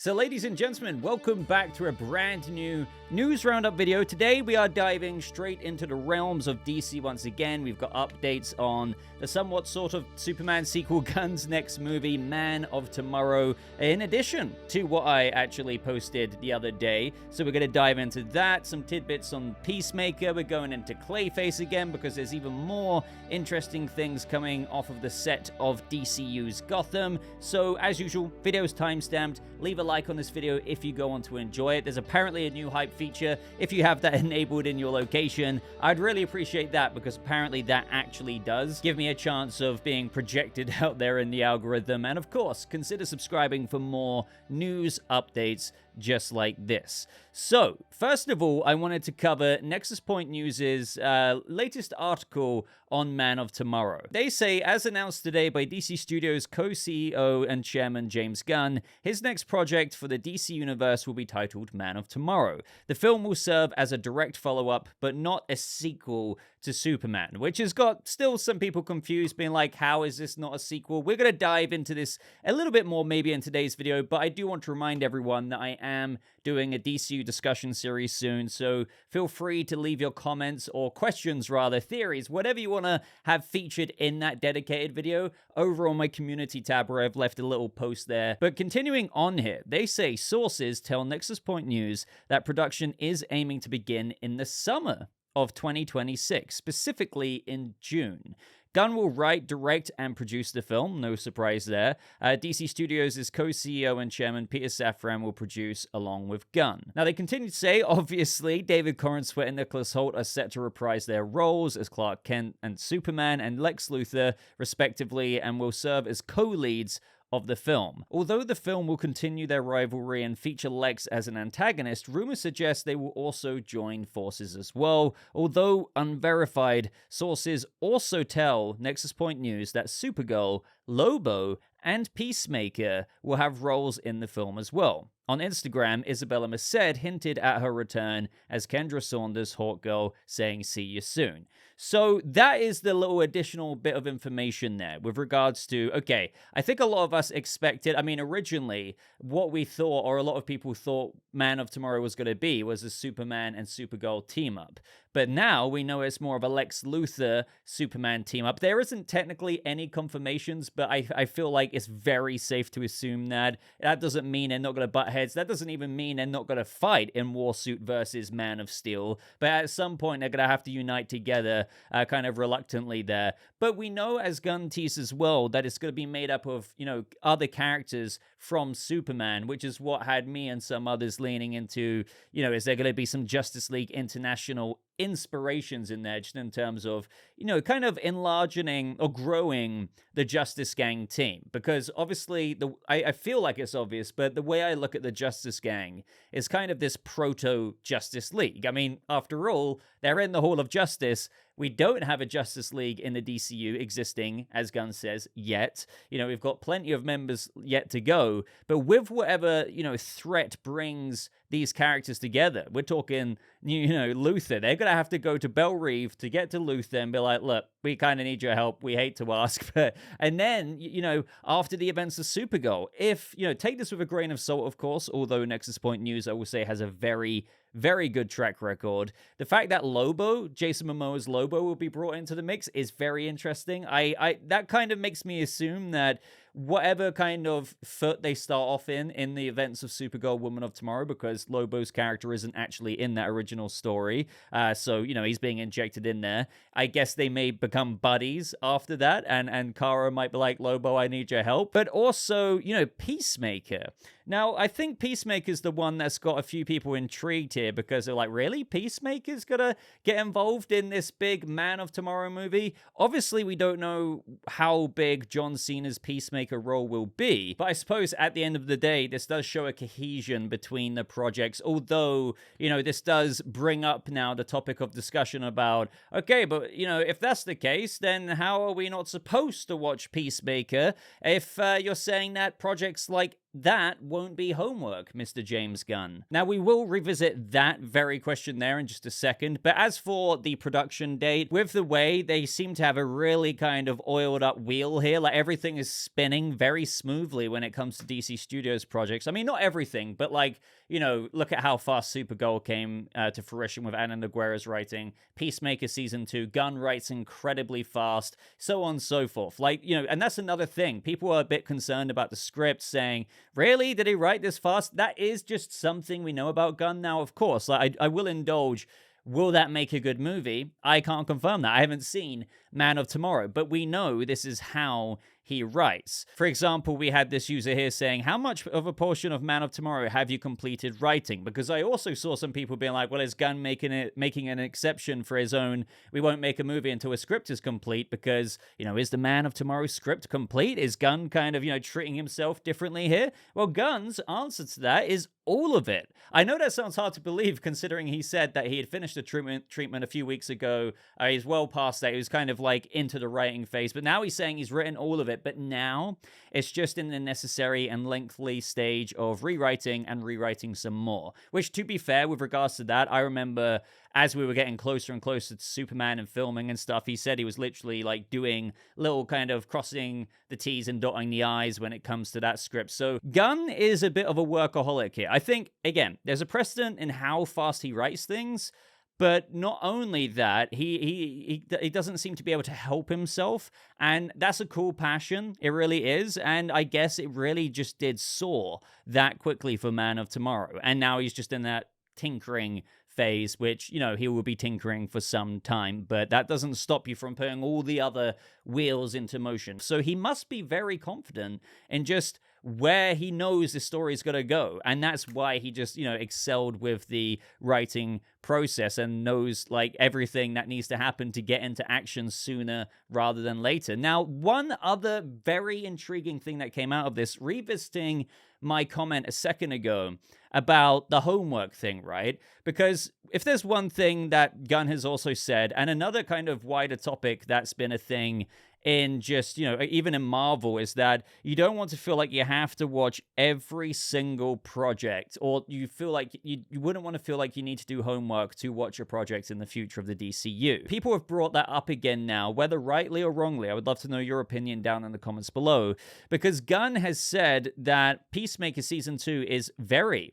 So ladies and gentlemen, welcome back to a brand new news roundup video. Today we are diving straight into the realms of DC once again. We've got updates on the somewhat sort of Superman sequel Gunn's next movie, Man of Tomorrow, in addition to what I actually posted the other day. So we're going to dive into that, some tidbits on Peacemaker. We're going into Clayface again because there's even more interesting things coming off of the set of DCU's Gotham. So as usual, video's timestamped. Leave a like on this video if you go on to enjoy it. There's apparently a new hype feature. If you have that enabled in your location, I'd really appreciate that because apparently that actually does give me a chance of being projected out there in the algorithm. And of course, consider subscribing for more news updates just like this. So, first of all, I wanted to cover Nexus Point News' latest article on Man of Tomorrow. They say, as announced today by DC Studios co-CEO and chairman James Gunn, his next project for the DC universe will be titled Man of Tomorrow. The film will serve as a direct follow-up, but not a sequel to Superman, which has got still some people confused, being like, how is this not a sequel? We're going to dive into this a little bit more maybe in today's video, but I do want to remind everyone that I am doing a DCU discussion series soon, so feel free to leave your comments or questions, rather, theories, whatever you want to have featured in that dedicated video over on my community tab where I've left a little post there. But continuing on here, they say sources tell Nexus Point News that production is aiming to begin in the summer of 2026, specifically in June. Gunn will write, direct, and produce the film. No surprise there. DC Studios' co-CEO and chairman Peter Safran will produce along with Gunn. Now, they continue to say, obviously, David Corenswet and Nicholas Hoult are set to reprise their roles as Clark Kent and Superman and Lex Luthor, respectively, and will serve as co-leads of the film. Although the film will continue their rivalry and feature Lex as an antagonist, rumors suggest they will also join forces as well. Although unverified, sources also tell Nexus Point News that Supergirl, Lobo, and Peacemaker will have roles in the film as well. On Instagram, Isabella Merced hinted at her return as Kendra Saunders' Hawkgirl, saying, "See you soon." So that is the little additional bit of information there with regards to, okay, I think a lot of us expected, I mean, originally, what we thought, or a lot of people thought Man of Tomorrow was going to be, was a Superman and Supergirl team-up. But now we know it's more of a Lex Luthor Superman team-up. There isn't technically any confirmations, but I feel like it's very safe to assume that. That doesn't mean they're not going to butt heads. That doesn't even mean they're not going to fight in Warsuit versus Man of Steel. But at some point, they're going to have to unite together, kind of reluctantly there. But we know, as Gunn teased as well, that it's going to be made up of, you know, other characters from Superman, which is what had me and some others leaning into, you know, is there going to be some Justice League International inspirations in there, just in terms of, you know, kind of enlarging or growing the Justice Gang team. Because obviously, I feel like it's obvious, but the way I look at the Justice Gang is kind of this proto-Justice League. I mean, after all, they're in the Hall of Justice. We don't have a Justice League in the DCU existing, as Gunn says, yet. You know, we've got plenty of members yet to go. But with whatever, you know, threat brings these characters together, we're talking, you know, Luthor. They're going to have to go to Belle Reve to get to Luthor and be like, look, we kind of need your help. We hate to ask. But and then, you know, after the events of Supergirl, if, you know, take this with a grain of salt, of course, although Nexus Point News, I will say, has a very good track record. The fact that Lobo, Jason Momoa's Lobo, will be brought into the mix is very interesting. I that kind of makes me assume that whatever kind of foot they start off in the events of Supergirl, Woman of Tomorrow, because Lobo's character isn't actually in that original story, so, you know, he's being injected in there. I guess they may become buddies after that, and Kara might be like, Lobo, I need your help. But also, you know, Peacemaker. Now, I think Peacemaker's the one that's got a few people intrigued here, because they're like, really? Peacemaker's gonna get involved in this big Man of Tomorrow movie? Obviously, we don't know how big John Cena's Peacemaker role will be, but I suppose at the end of the day, this does show a cohesion between the projects, although, you know, this does bring up now the topic of discussion about, okay, but, you know, if that's the case, then how are we not supposed to watch Peacemaker if you're saying that projects like that won't be homework, Mr. James Gunn. Now, we will revisit that very question there in just a second, but as for the production date, with the way they seem to have a really kind of oiled up wheel here, like everything is spinning very smoothly when it comes to DC Studios projects. I mean, not everything, but like, you know, look at how fast Supergirl came to fruition with Ana Nogueira's writing, Peacemaker Season 2, Gunn writes incredibly fast, so on and so forth. Like, you know, and that's another thing. People are a bit concerned about the script, saying, really, did he write this fast? That is just something we know about Gunn now, of course. Like, I will indulge. Will that make a good movie? I can't confirm that. I haven't seen Man of Tomorrow, but we know this is how he writes. For example, we had this user here saying, how much of a portion of Man of Tomorrow have you completed writing? Because I also saw some people being like, well, is Gunn making an exception for his own, we won't make a movie until a script is complete because, you know, is the Man of Tomorrow script complete? Is Gunn kind of, you know, treating himself differently here? Well, Gunn's answer to that is all of it. I know that sounds hard to believe considering he said that he had finished the treatment a few weeks ago. He's well past that. He was kind of like into the writing phase, but now he's saying he's written all of it. But now it's just in the necessary and lengthy stage of rewriting and rewriting some more. Which, to be fair, with regards to that, I remember as we were getting closer and closer to Superman and filming and stuff, he said he was literally like doing little kind of crossing the T's and dotting the I's when it comes to that script. So Gunn is a bit of a workaholic here. I think, again, there's a precedent in how fast he writes things. But not only that, he doesn't seem to be able to help himself, and that's a cool passion. It really is, and I guess it really just did soar that quickly for Man of Tomorrow, and now he's just in that tinkering phase, which, you know, he will be tinkering for some time, but that doesn't stop you from putting all the other wheels into motion. So he must be very confident in just where he knows the story is going to go. And that's why he just, you know, excelled with the writing process and knows like everything that needs to happen to get into action sooner rather than later. Now, one other very intriguing thing that came out of this, revisiting my comment a second ago about the homework thing, right? Because if there's one thing that Gunn has also said, and another kind of wider topic that's been a thing in just, you know, even in Marvel, is that you don't want to feel like you have to watch every single project, or you feel like you wouldn't want to feel like you need to do homework to watch a project in the future of the DCU. People have brought that up again now, whether rightly or wrongly. I would love to know your opinion down in the comments below, because Gunn has said that Peacemaker Season 2 is very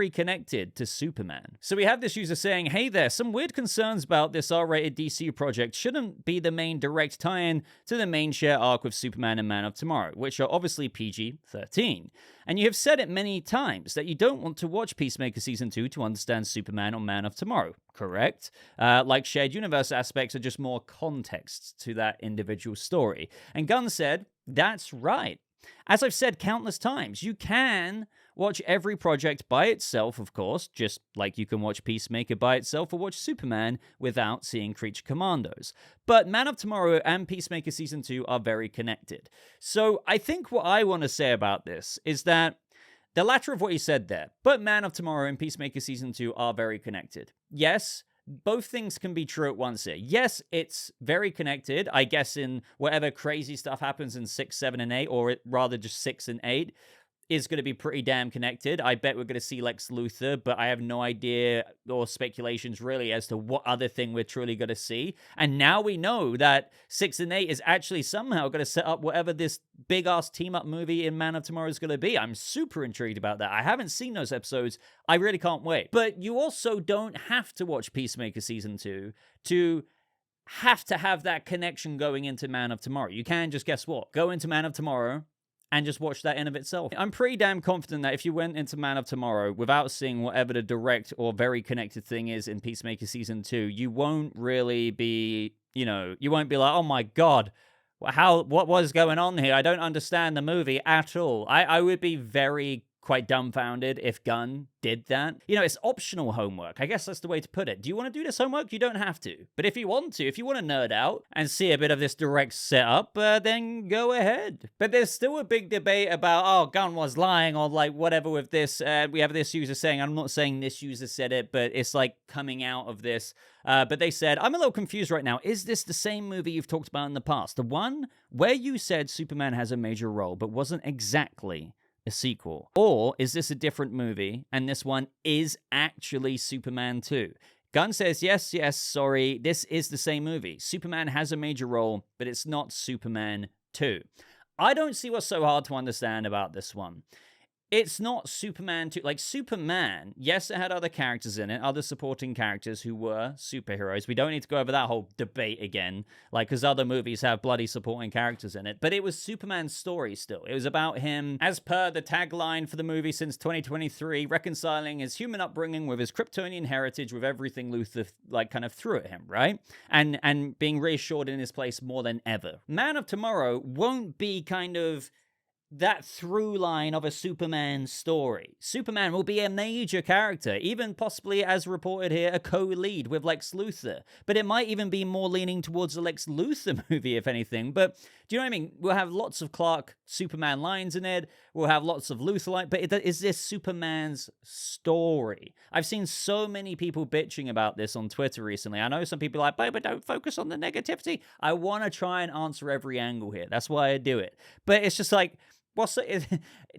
connected to Superman. So we have this user saying, hey there, some weird concerns about this R-rated DCU project shouldn't be the main direct tie-in to the main share arc with Superman and Man of Tomorrow, which are obviously PG-13. And you have said it many times that you don't want to watch Peacemaker Season 2 to understand Superman or Man of Tomorrow, correct? Like shared universe aspects are just more context to that individual story. And Gunn said, that's right. As I've said countless times, you can watch every project by itself, of course, just like you can watch Peacemaker by itself or watch Superman without seeing Creature Commandos. But Man of Tomorrow and Peacemaker Season 2 are very connected. So I think what I want to say about this is that the latter of what he said there, but Man of Tomorrow and Peacemaker Season 2 are very connected. Yes, both things can be true at once here. Yes, it's very connected, I guess, in whatever crazy stuff happens in 6, 7, and 8, or rather just 6 and 8, is going to be pretty damn connected. I bet we're going to see Lex Luthor, but I have no idea or speculations really as to what other thing we're truly going to see. And now we know that 6 and 8 is actually somehow going to set up whatever this big-ass team-up movie in Man of Tomorrow is going to be. I'm super intrigued about that. I haven't seen those episodes. I really can't wait. But you also don't have to watch Peacemaker Season 2 to have to have that connection going into Man of Tomorrow. You can just, guess what? Go into Man of Tomorrow and just watch that in of itself. I'm pretty damn confident that if you went into Man of Tomorrow without seeing whatever the direct or very connected thing is in Peacemaker Season 2, you won't really be, you know, you won't be like, oh my God, what was going on here? I don't understand the movie at all. I would be very quite dumbfounded if Gunn did that. You know, it's optional homework. I guess that's the way to put it. Do you want to do this homework? You don't have to. But if you want to, if you want to nerd out and see a bit of this direct setup, then go ahead. But there's still a big debate about, oh, Gunn was lying or like whatever with this. We have this user saying, I'm not saying this user said it, but it's like coming out of this. But they said, I'm a little confused right now. Is this the same movie you've talked about in the past? The one where you said Superman has a major role, but wasn't exactly a sequel? Or is this a different movie, and this one is actually Superman 2? Gunn says, yes, sorry, this is the same movie. Superman has a major role, but it's not Superman 2. I don't see what's so hard to understand about this one. It's not Superman 2. Like, Superman, yes, it had other characters in it, other supporting characters who were superheroes. We don't need to go over that whole debate again, like, because other movies have bloody supporting characters in it. But it was Superman's story still. It was about him, as per the tagline for the movie since 2023, reconciling his human upbringing with his Kryptonian heritage with everything Luthor, like, kind of threw at him, right? And being reassured in his place more than ever. Man of Tomorrow won't be kind of that through line of a Superman story. Superman will be a major character, even possibly, as reported here, a co-lead with Lex Luthor. But it might even be more leaning towards the Lex Luthor movie, if anything. But do you know what I mean? We'll have lots of Clark Superman lines in it. We'll have lots of Luthor lines. But is this Superman's story? I've seen so many people bitching about this on Twitter recently. I know some people are like, but don't focus on the negativity. I want to try and answer every angle here. That's why I do it. But it's just like,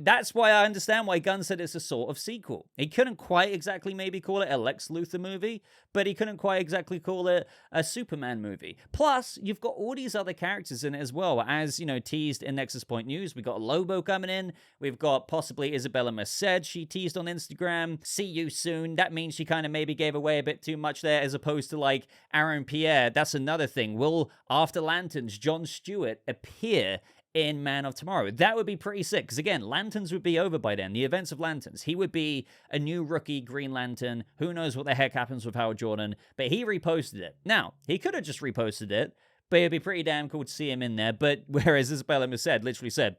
that's why I understand why Gunn said it's a sort of sequel. He couldn't quite exactly maybe call it a Lex Luthor movie, but he couldn't quite exactly call it a Superman movie. Plus, you've got all these other characters in it as well. As, you know, teased in Nexus Point News, we've got Lobo coming in. We've got possibly Isabella Merced. She teased on Instagram. See you soon. That means she kind of maybe gave away a bit too much there, as opposed to, like, Aaron Pierre. That's another thing. Will, after Lanterns, John Stewart appear in Man of Tomorrow? That would be pretty sick, because again, Lanterns would be over by then. The events of Lanterns. He would be a new rookie Green Lantern. Who knows what the heck happens with Hal Jordan, but he reposted it. Now, he could have just reposted it, but it'd be pretty damn cool to see him in there. But whereas Isabella Merced literally said,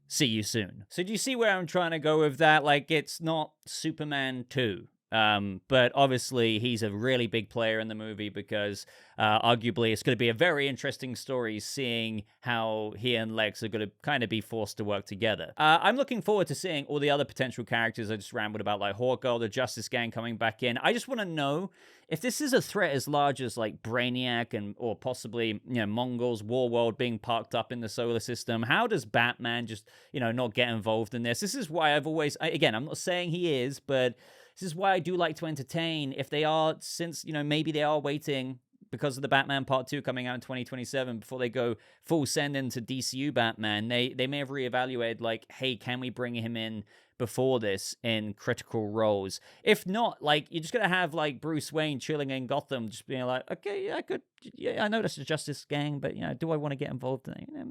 see you soon. So do you see where I'm trying to go with that? Like, it's not Superman 2. But obviously he's a really big player in the movie, because arguably it's going to be a very interesting story seeing how he and Lex are going to kind of be forced to work together. I'm looking forward to seeing all the other potential characters I just rambled about, like Hawkgirl, the Justice Gang coming back in. I just want to know if this is a threat as large as like Brainiac or possibly, you know, Mongols, Warworld being parked up in the solar system. How does Batman just, you know, not get involved in this? This is why I've always, again, I'm not saying he is, but this is why I do like to entertain. If they are, since, you know, maybe they are waiting because of the Batman Part 2 coming out in 2027 before they go full send into DCU Batman, they may have reevaluated, like, hey, can we bring him in before this in critical roles? If not, like, you're just going to have, like, Bruce Wayne chilling in Gotham, just being like, okay, I know that's the Justice Gang, but, you know, do I want to get involved in it? You know,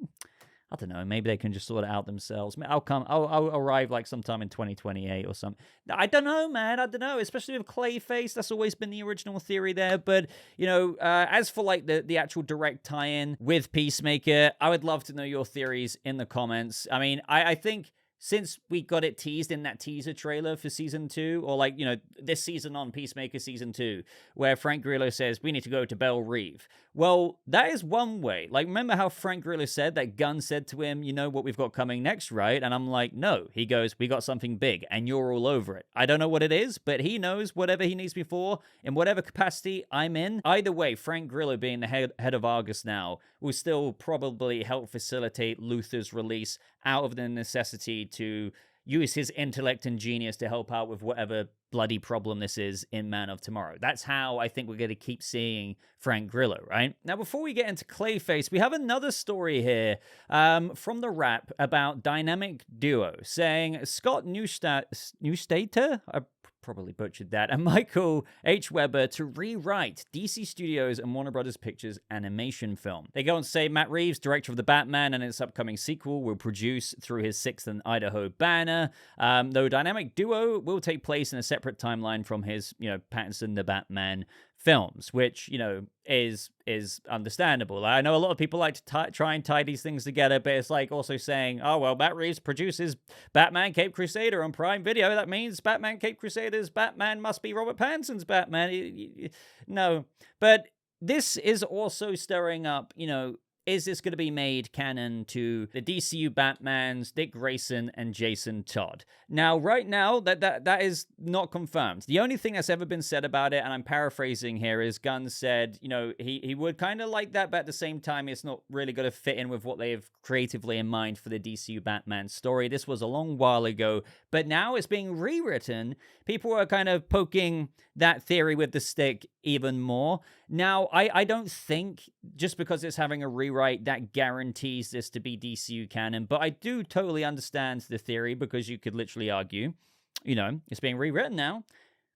I don't know. Maybe they can just sort it out themselves. I'll arrive like sometime in 2028 or something. I don't know, man. I don't know. Especially with Clayface, that's always been the original theory there. But, you know, as for like the actual direct tie-in with Peacemaker, I would love to know your theories in the comments. I mean, I think since we got it teased in that teaser trailer for season 2, or like, you know, this season on Peacemaker season 2, where Frank Grillo says, we need to go to Belle Reve. Well, that is one way. Like, remember how Frank Grillo said that Gunn said to him, you know what we've got coming next, right? And I'm like, no. He goes, we got something big, and you're all over it. I don't know what it is, but he knows whatever he needs me for, in whatever capacity I'm in. Either way, Frank Grillo being the head of Argus now will still probably help facilitate Luthor's release out of the necessity to use his intellect and genius to help out with whatever bloody problem this is in Man of Tomorrow. That's how I think we're going to keep seeing Frank Grillo, right? Now, before we get into Clayface, we have another story here from The Wrap about Dynamic Duo, saying Scott Neustadter, I probably butchered that, and Michael H. Weber to rewrite DC Studios and Warner Brothers Pictures animation film. They go on to say Matt Reeves, director of The Batman and its upcoming sequel, will produce through his 6th and Idaho banner, though Dynamic Duo will take place in a separate timeline from his, you know, Pattinson The Batman films, which, you know, is understandable. I know a lot of people like to try and tie these things together, but it's like also saying, oh, well, Matt Reeves produces Batman Cape Crusader on Prime Video. That means Batman Cape Crusader's Batman must be Robert Pattinson's Batman. No. But this is also stirring up, you know, is this going to be made canon to the DCU Batmans, Dick Grayson, and Jason Todd? Now, right now, that is not confirmed. The only thing that's ever been said about it, and I'm paraphrasing here, is Gunn said, you know, he would kind of like that, but at the same time, it's not really going to fit in with what they have creatively in mind for the DCU Batman story. This was a long while ago, but now it's being rewritten. People are kind of poking that theory with the stick even more. Now, I don't think just because it's having a rewrite that guarantees this to be DCU canon, but I do totally understand the theory, because you could literally argue, you know, it's being rewritten now,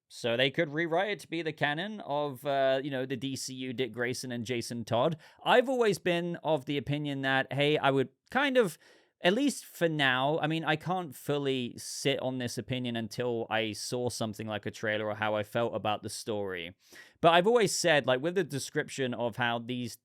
so they could rewrite it to be the canon of, you know, the DCU Dick Grayson and Jason Todd. I've always been of the opinion that, hey, I would kind of, at least for now, I mean, I can't fully sit on this opinion until I saw something like a trailer or how I felt about the story. But I've always said, like, with the description of how this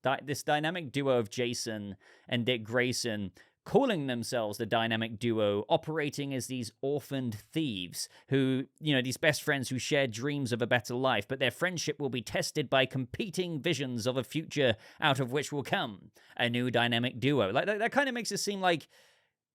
dynamic duo of Jason and Dick Grayson, calling themselves the dynamic duo, operating as these orphaned thieves who, you know, these best friends who share dreams of a better life, but their friendship will be tested by competing visions of a future out of which will come a new dynamic duo. Like, that kind of makes it seem like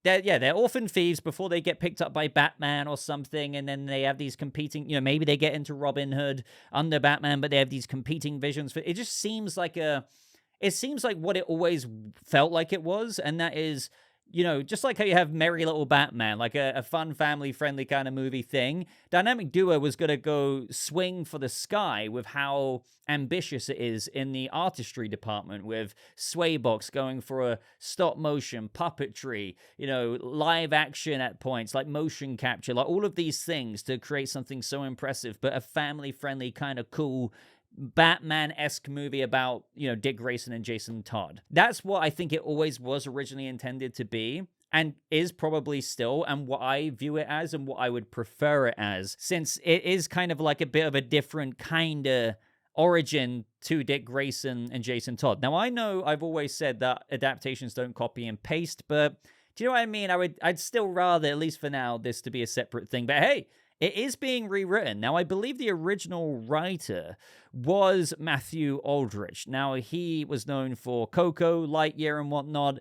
they're orphan thieves before they get picked up by Batman or something, and then they have these competing, you know, maybe they get into Robin Hood under Batman, but they have these competing visions. It just seems like what it always felt like it was, and that is, you know, just like how you have Merry Little Batman, like a fun, family-friendly kind of movie thing, Dynamic Duo was going to go swing for the sky with how ambitious it is in the artistry department, with Swaybox going for a stop-motion, puppetry, you know, live action at points, like motion capture, like all of these things to create something so impressive, but a family-friendly kind of cool Batman-esque movie about, you know, Dick Grayson and Jason Todd. That's what I think it always was originally intended to be, and is probably still, and what I view it as, and what I would prefer it as, since it is kind of like a bit of a different kind of origin to Dick Grayson and Jason Todd. Now, I know I've always said that adaptations don't copy and paste, but do you know what I mean? I'd still rather, at least for now, this to be a separate thing. But hey, it is being rewritten. Now, I believe the original writer was Matthew Aldrich. Now, he was known for Coco, Lightyear, and whatnot.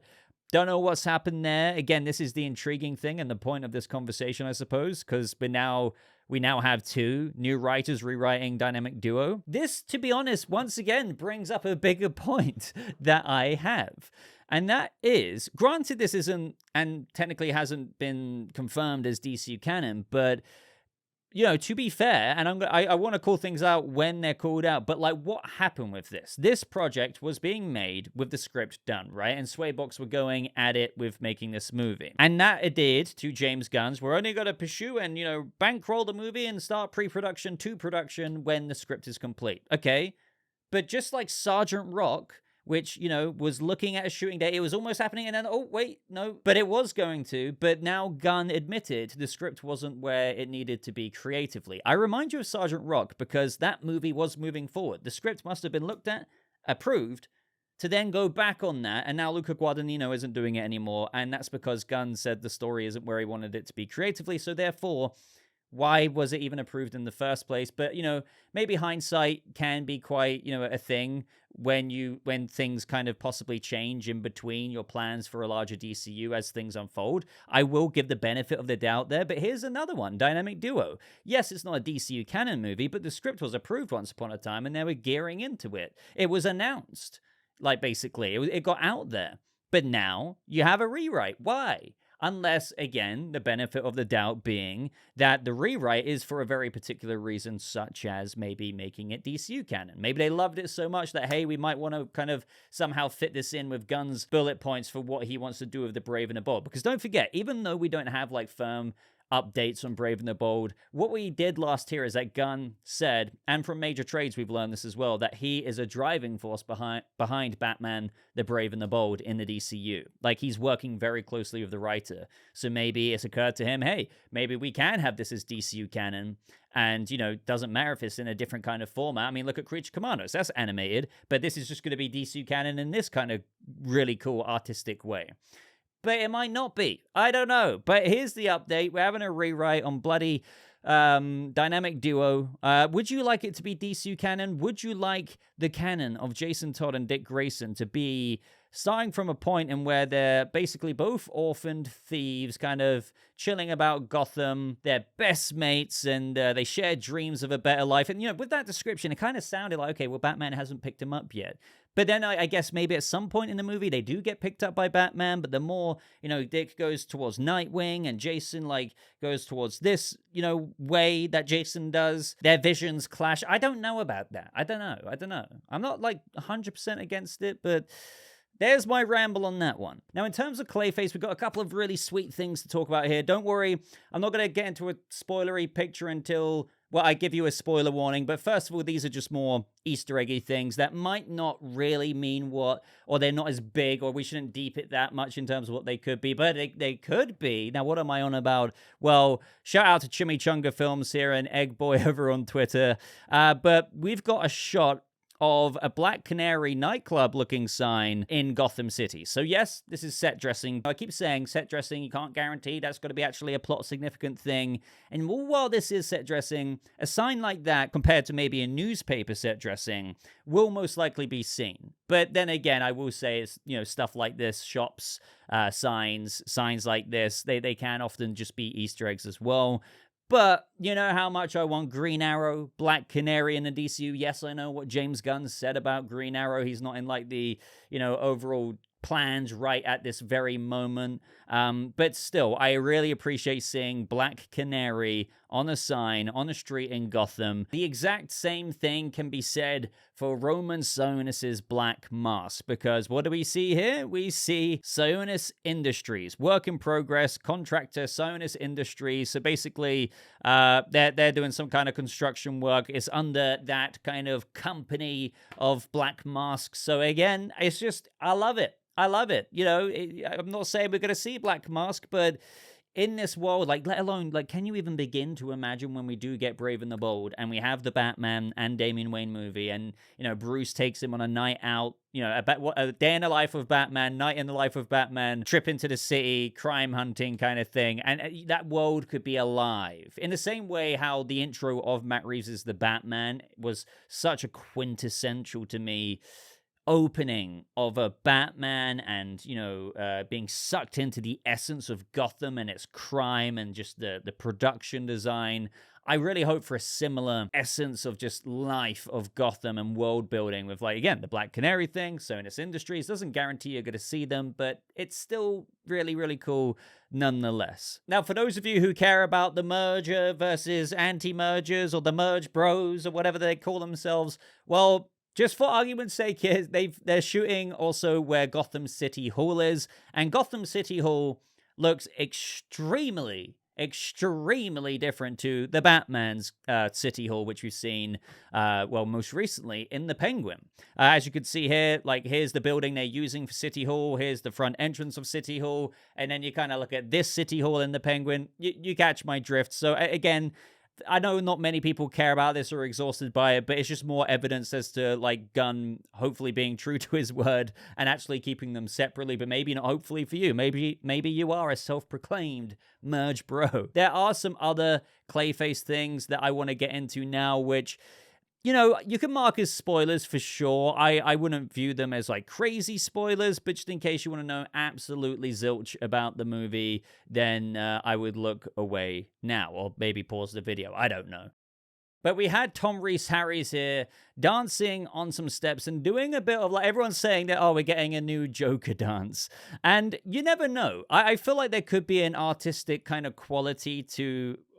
Don't know what's happened there. Again, this is the intriguing thing and the point of this conversation, I suppose, because we now have two new writers rewriting Dynamic Duo. This, to be honest, once again, brings up a bigger point that I have. And that is, granted this isn't, and technically hasn't been confirmed as DCU canon, but, you know, to be fair, and I want to call things out when they're called out, but like, what happened with this? This project was being made with the script done, right? And Swaybox were going at it with making this movie. And that adhered to James Gunn's, we're only going to pursue and, you know, bankroll the movie and start pre-production to production when the script is complete. Okay, but just like Sergeant Rock, which, you know, was looking at a shooting date. It was almost happening, and then, oh, wait, no. But it was going to. But now Gunn admitted the script wasn't where it needed to be creatively. I remind you of Sergeant Rock because that movie was moving forward. The script must have been looked at, approved, to then go back on that, and now Luca Guadagnino isn't doing it anymore, and that's because Gunn said the story isn't where he wanted it to be creatively, so therefore, why was it even approved in the first place? But, you know, maybe hindsight can be quite, you know, a thing when things kind of possibly change in between your plans for a larger DCU as things unfold. I will give the benefit of the doubt there, but here's another one, Dynamic Duo. Yes, it's not a DCU canon movie, but the script was approved once upon a time, and they were gearing into it. It was announced, like, basically. It got out there. But now you have a rewrite. Why? Unless, again, the benefit of the doubt being that the rewrite is for a very particular reason, such as maybe making it DCU canon. Maybe they loved it so much that, hey, we might want to kind of somehow fit this in with Gunn's bullet points for what he wants to do with the Brave and the Bold. Because don't forget, even though we don't have, like, firm updates on Brave and the Bold, what we did last year is that Gunn said, and from major trades we've learned this as well, that he is a driving force behind Batman, the Brave and the Bold in the DCU. Like, he's working very closely with the writer. So maybe it's occurred to him, hey, maybe we can have this as DCU canon, and, you know, doesn't matter if it's in a different kind of format. I mean, look at Creature Commandos, that's animated, but this is just going to be DCU canon in this kind of really cool artistic way. But it might not be. I don't know. But here's the update. We're having a rewrite on bloody Dynamic Duo. Would you like it to be DCU canon? Would you like the canon of Jason Todd and Dick Grayson to be starting from a point in where they're basically both orphaned thieves kind of chilling about Gotham. They're best mates, and they share dreams of a better life. And, with that description, it kind of sounded like, okay, well, Batman hasn't picked him up yet. But then I guess maybe at some point in the movie, they do get picked up by Batman. But the more, Dick goes towards Nightwing and Jason, goes towards this, way that Jason does, their visions clash. I don't know about that. I don't know. I'm not 100% against it, but there's my ramble on that one. Now, in terms of Clayface, we've got a couple of really sweet things to talk about here. Don't worry, I'm not going to get into a spoilery picture until, well, I give you a spoiler warning. But first of all, these are just more Easter eggy things that might not really mean what, or they're not as big, or we shouldn't deep it that much in terms of what they could be. But they could be. Now, what am I on about? Well, shout out to Chimichanga Films here and Egg Boy over on Twitter. But we've got a shot of a Black Canary nightclub looking sign in Gotham City. So yes, this is set dressing. I keep saying set dressing, you can't guarantee that's going to be actually a plot significant thing. And while this is set dressing, a sign like that compared to maybe a newspaper set dressing will most likely be seen. But then again, I will say it's, stuff like this, shops, signs like this, they can often just be Easter eggs as well. But you know how much I want Green Arrow, Black Canary in the DCU. Yes, I know what James Gunn said about Green Arrow. He's not in the, overall plans right at this very moment. But still, I really appreciate seeing Black Canary on a sign, on a street in Gotham. The exact same thing can be said for Roman Sionis's Black Mask, because what do we see here? We see Sionis Industries, work in progress, contractor Sionis Industries. So basically, they're doing some kind of construction work. It's under that kind of company of Black Mask. So again, it's just, I love it. I'm not saying we're going to see Black Mask, but in this world, let alone, can you even begin to imagine when we do get Brave and the Bold and we have the Batman and Damian Wayne movie and, Bruce takes him on a night out, a day in the life of Batman, night in the life of Batman, trip into the city, crime hunting kind of thing. And that world could be alive. In the same way how the intro of Matt Reeves' The Batman was such a quintessential to me opening of a Batman and, being sucked into the essence of Gotham and its crime and just the production design. I really hope for a similar essence of just life of Gotham and world building with, again, the Black Canary thing. Sionis Industries doesn't guarantee you're going to see them, but it's still really, really cool nonetheless. Now, for those of you who care about the merger versus anti-mergers or the merge bros or whatever they call themselves, well, just for argument's sake here, they're shooting also where Gotham City Hall is, and Gotham City Hall looks extremely different to the Batman's City Hall, which we've seen, most recently in The Penguin. As you can see here, here's the building they're using for City Hall, here's the front entrance of City Hall, and then you kind of look at this City Hall in The Penguin. You catch my drift. So again, I know not many people care about this or are exhausted by it, but it's just more evidence as to Gunn hopefully being true to his word and actually keeping them separately, but maybe not hopefully for you. Maybe you are a self-proclaimed merge bro. There are some other Clayface things that I want to get into now, which, you can mark as spoilers for sure. I wouldn't view them as crazy spoilers, but just in case you want to know absolutely zilch about the movie, then I would look away now or maybe pause the video. I don't know. But we had Tom Rees-Harris here dancing on some steps and doing a bit of everyone's saying that, we're getting a new Joker dance. And you never know. I feel like there could be an artistic kind of quality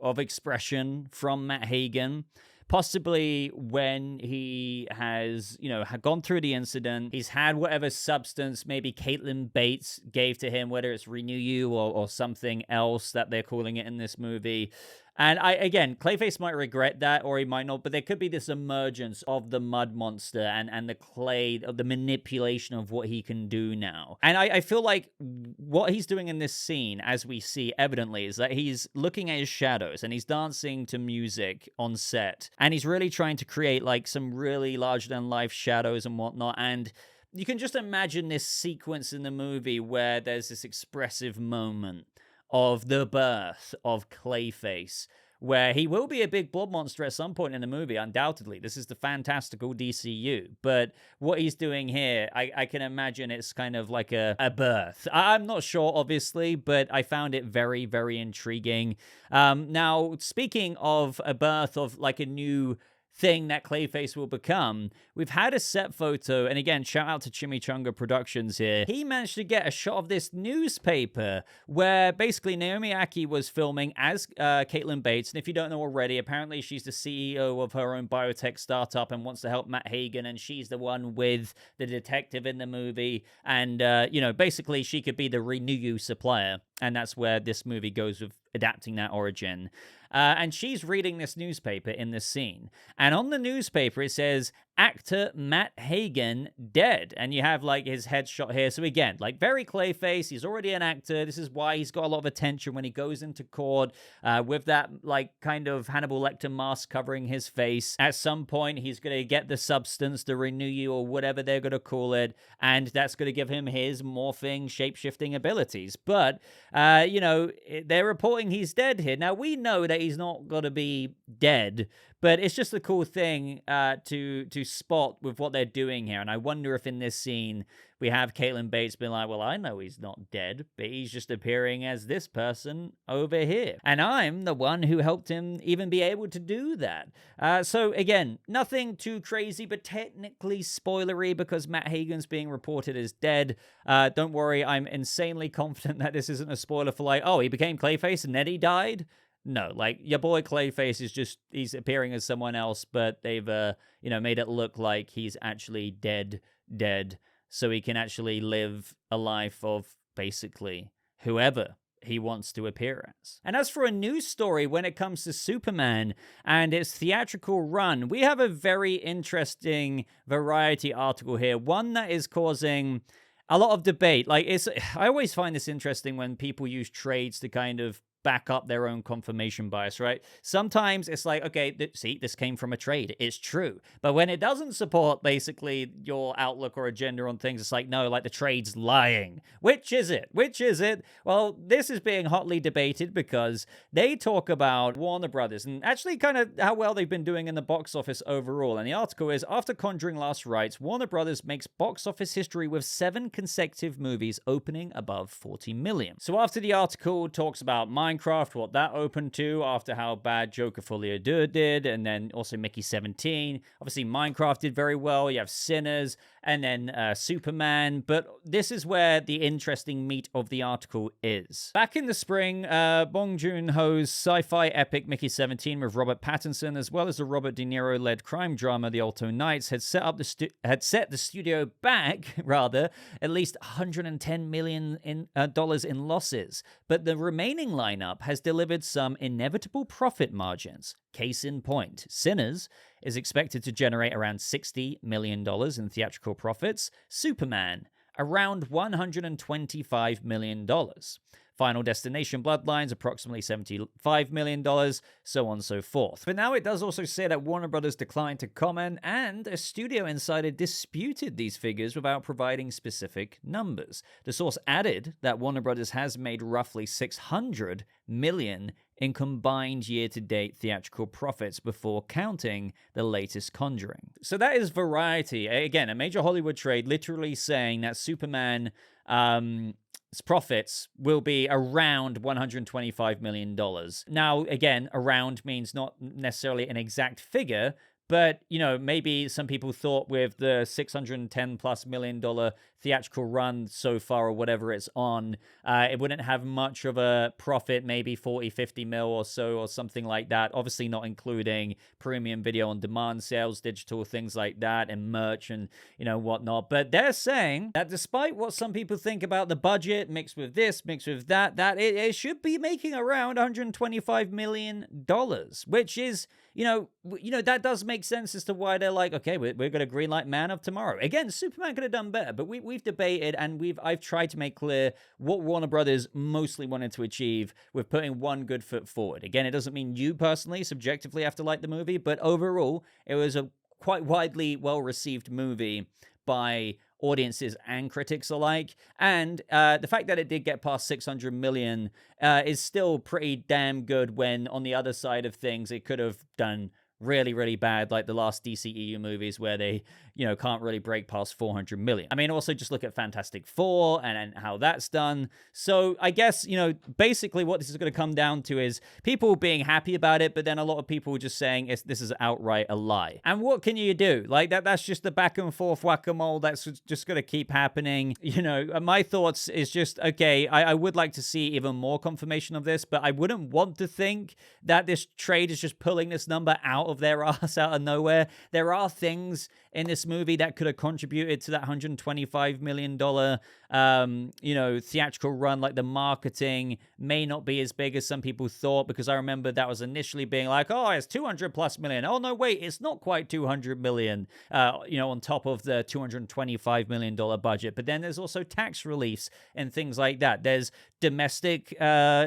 of expression from Matt Hagen. Possibly when he has, had gone through the incident, he's had whatever substance maybe Caitlin Bates gave to him, whether it's Renew You or something else that they're calling it in this movie. And Clayface might regret that, or he might not, but there could be this emergence of the mud monster and the clay, of the manipulation of what he can do now. And I feel like what he's doing in this scene, as we see evidently, is that he's looking at his shadows and he's dancing to music on set. And he's really trying to create some really larger-than-life shadows and whatnot. And you can just imagine this sequence in the movie where there's this expressive moment of the birth of Clayface, where he will be a big blood monster at some point in the movie, undoubtedly. This is the fantastical DCU. But what he's doing here, I can imagine it's kind of like a birth. I'm not sure, obviously, but I found it very, very intriguing. Now, speaking of a birth of like a new thing that Clayface will become, we've had a set photo, and again, shout out to Chimichanga Productions here. He managed to get a shot of this newspaper where basically Naomi Aki was filming as Caitlin Bates, and if you don't know already, apparently she's the CEO of her own biotech startup and wants to help Matt Hagen, and she's the one with the detective in the movie, and, you know, basically she could be the Renew You supplier, and that's where this movie goes with adapting that origin. And she's reading this newspaper in this scene. And on the newspaper, it says, actor Matt Hagen dead. And you have like his headshot here. So again, like very Clayface. He's already an actor. This is why he's got a lot of attention when he goes into court with that like kind of Hannibal Lecter mask covering his face. At some point, he's going to get the substance, the Renew You or whatever they're going to call it. And that's going to give him his morphing, shape-shifting abilities. But, you know, they're reporting he's dead here. Now, we know that he's not going to be dead, but it's just a cool thing to spot with what they're doing here. And I wonder if in this scene we have Caitlin Bates being like, well, I know he's not dead, but he's just appearing as this person over here. And I'm the one who helped him even be able to do that. So again, nothing too crazy, but technically spoilery because Matt Hagen's being reported as dead. Don't worry, I'm insanely confident that this isn't a spoiler for like, oh, he became Clayface and then he died. No, like, your boy Clayface is just, he's appearing as someone else, but they've, you know, made it look like he's actually dead, so he can actually live a life of, basically, whoever he wants to appear as. And as for a news story when it comes to Superman and its theatrical run, we have a very interesting Variety article here, one that is causing a lot of debate. Like, I always find this interesting when people use trades to kind of back up their own confirmation bias, right? Sometimes it's like, okay, see, this came from a trade. It's true. But when it doesn't support basically your outlook or agenda on things, it's like, no, like the trade's lying. Which is it? Which is it? Well, this is being hotly debated because they talk about Warner Brothers and actually kind of how well they've been doing in the box office overall. And the article is, after Conjuring Last Rites, Warner Brothers makes box office history with 7 consecutive movies opening above 40 million. So after the article talks about Minecraft, what that opened to after how bad Joker Folie à Deux did, and then also Mickey 17. Obviously, Minecraft did very well. You have Sinners, and then Superman. But this is where the interesting meat of the article is. Back in the spring, Bong Joon-ho's sci-fi epic Mickey 17 with Robert Pattinson, as well as the Robert De Niro-led crime drama The Alto Knights, had set the studio back, rather, at least $110 million in losses. But the remaining lineup has delivered some inevitable profit margins. Case in point, Sinners is expected to generate around $60 million in theatrical profits. Superman, around $125 million. Final Destination Bloodlines, approximately $75 million, so on and so forth. But now it does also say that Warner Brothers declined to comment, and a studio insider disputed these figures without providing specific numbers. The source added that Warner Brothers has made roughly $600 million in combined year-to-date theatrical profits before counting the latest Conjuring. So that is Variety. Again, a major Hollywood trade literally saying that Superman profits will be around $125 million. Now, again, around means not necessarily an exact figure, but, you know, maybe some people thought with the $610+ million theatrical run so far or whatever it's on, it wouldn't have much of a profit, maybe 40, 50 mil or so or something like that. Obviously not including premium video on demand sales, digital things like that, and merch and, you know, whatnot. But they're saying that despite what some people think about the budget, mixed with this, mixed with that it should be making around $125 million, which is, you know, that does make sense as to why they're like, okay, we're going to greenlight Man of Tomorrow. Again, Superman could have done better, but we've debated and I've tried to make clear what Warner Brothers mostly wanted to achieve with putting one good foot forward. Again, it doesn't mean you personally, subjectively have to like the movie, but overall, it was a quite widely well-received movie by audiences and critics alike. And the fact that it did get past 600 million is still pretty damn good, when on the other side of things, it could have done really, really bad, like the last DCEU movies where they, can't really break past 400 million. I mean, also just look at Fantastic Four and how that's done. So I guess, basically what this is going to come down to is people being happy about it, but then a lot of people just saying this is outright a lie. And what can you do? Like that's just the back and forth whack-a-mole that's just going to keep happening. My thoughts is just, okay, I would like to see even more confirmation of this, but I wouldn't want to think that this trade is just pulling this number out of their ass out of nowhere. There are things in this movie that could have contributed to that $125 million, theatrical run. Like the marketing may not be as big as some people thought, because I remember that was initially being like, oh, it's 200+ million. Oh, no, wait, it's not quite 200 million, on top of the $225 million budget. But then there's also tax reliefs and things like that. There's domestic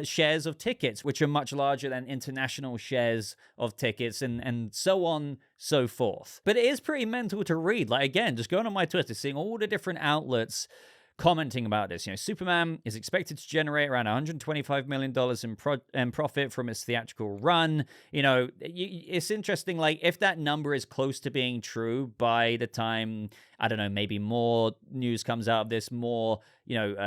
shares of tickets, which are much larger than international shares of tickets, and so on, so forth. But it is pretty mental to read. Like, again, just going on my Twitter, seeing all the different outlets commenting about this. Superman is expected to generate around $125 million in profit from its theatrical run. It's interesting, like, if that number is close to being true by the time, I don't know, maybe more news comes out of this, more,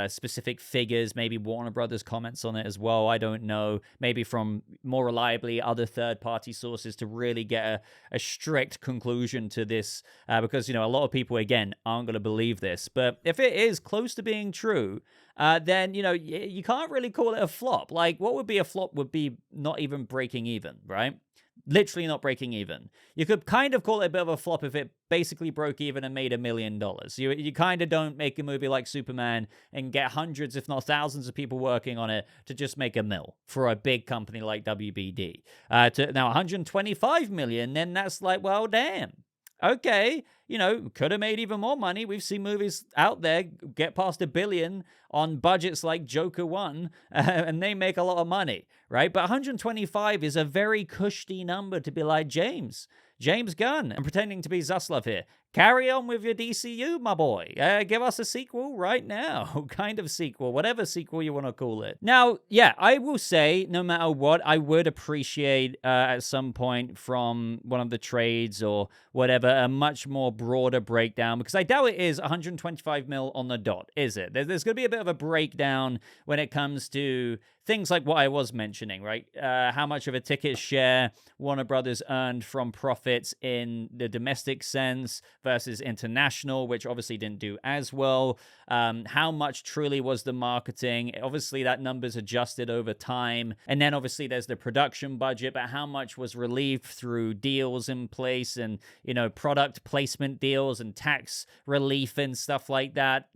specific figures, maybe Warner Brothers comments on it as well. I don't know. Maybe from more reliably other third-party sources to really get a strict conclusion to this, because, a lot of people, again, aren't going to believe this. But if it is close to being true, then, you can't really call it a flop. Like, what would be a flop would be not even breaking even, right? Literally not breaking even. You could kind of call it a bit of a flop if it basically broke even and made $1 million. You kind of don't make a movie like Superman and get hundreds, if not thousands of people working on it to just make $1 million for a big company like WBD. To now 125 million, then that's like, well, damn. Okay, could have made even more money. We've seen movies out there get past $1 billion on budgets like Joker 1, and they make a lot of money, right? But 125 is a very cushy number to be like, James Gunn, I'm pretending to be Zaslav here. Carry on with your DCU, my boy. Give us a sequel right now. Kind of sequel, whatever sequel you want to call it. Now, yeah, I will say, no matter what, I would appreciate at some point from one of the trades or whatever, a much more broader breakdown, because I doubt it is 125 mil on the dot, is it? There's going to be a bit of a breakdown when it comes to things like what I was mentioning, right? How much of a ticket share Warner Brothers earned from profits in the domestic sense versus international, which obviously didn't do as well. How much truly was the marketing? Obviously, that number's adjusted over time. And then obviously there's the production budget, but how much was relieved through deals in place and, product placement deals and tax relief and stuff like that.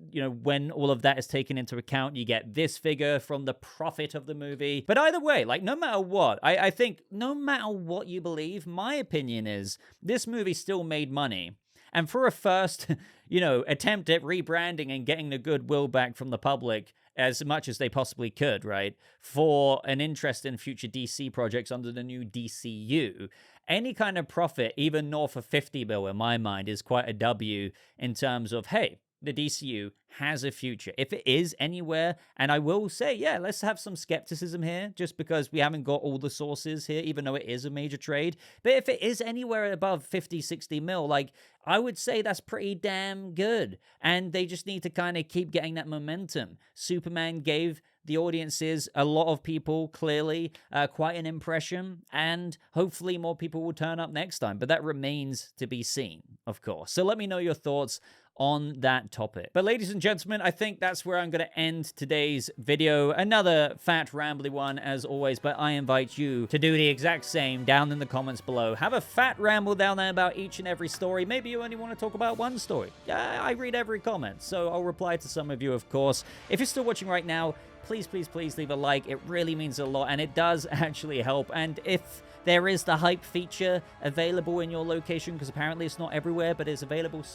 When all of that is taken into account, you get this figure from the profit of the movie. But either way, like, no matter what, I think no matter what you believe, my opinion is this movie still made money. And for a first, attempt at rebranding and getting the goodwill back from the public as much as they possibly could, right? For an interest in future DC projects under the new DCU, any kind of profit, even north of 50 mil in my mind, is quite a W in terms of, hey, the DCU has a future. If it is anywhere, and I will say, yeah, let's have some skepticism here, just because we haven't got all the sources here, even though it is a major trade. But if it is anywhere above 50, 60 mil, like, I would say that's pretty damn good. And they just need to kind of keep getting that momentum. Superman gave the audiences, a lot of people, clearly, quite an impression, and hopefully more people will turn up next time. But that remains to be seen, of course. So let me know your thoughts on that topic. But ladies and gentlemen, I think that's where I'm going to end today's video. Another fat, rambly one, as always, but I invite you to do the exact same down in the comments below. Have a fat ramble down there about each and every story. Maybe you only want to talk about one story. Yeah, I read every comment, so I'll reply to some of you, of course. If you're still watching right now, please, please, please leave a like. It really means a lot, and it does actually help. And if there is the hype feature available in your location, because apparently it's not everywhere, but it's available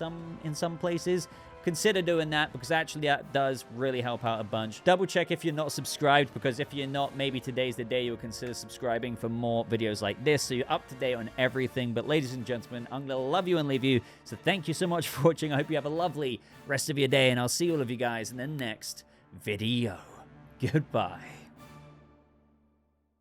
in some places. Consider doing that, because actually that does really help out a bunch. Double check if you're not subscribed, because if you're not, maybe today's the day you'll consider subscribing for more videos like this, so you're up to date on everything. But ladies and gentlemen, I'm gonna love you and leave you, so thank you so much for watching. I hope you have a lovely rest of your day, and I'll see all of you guys in the next video. Goodbye.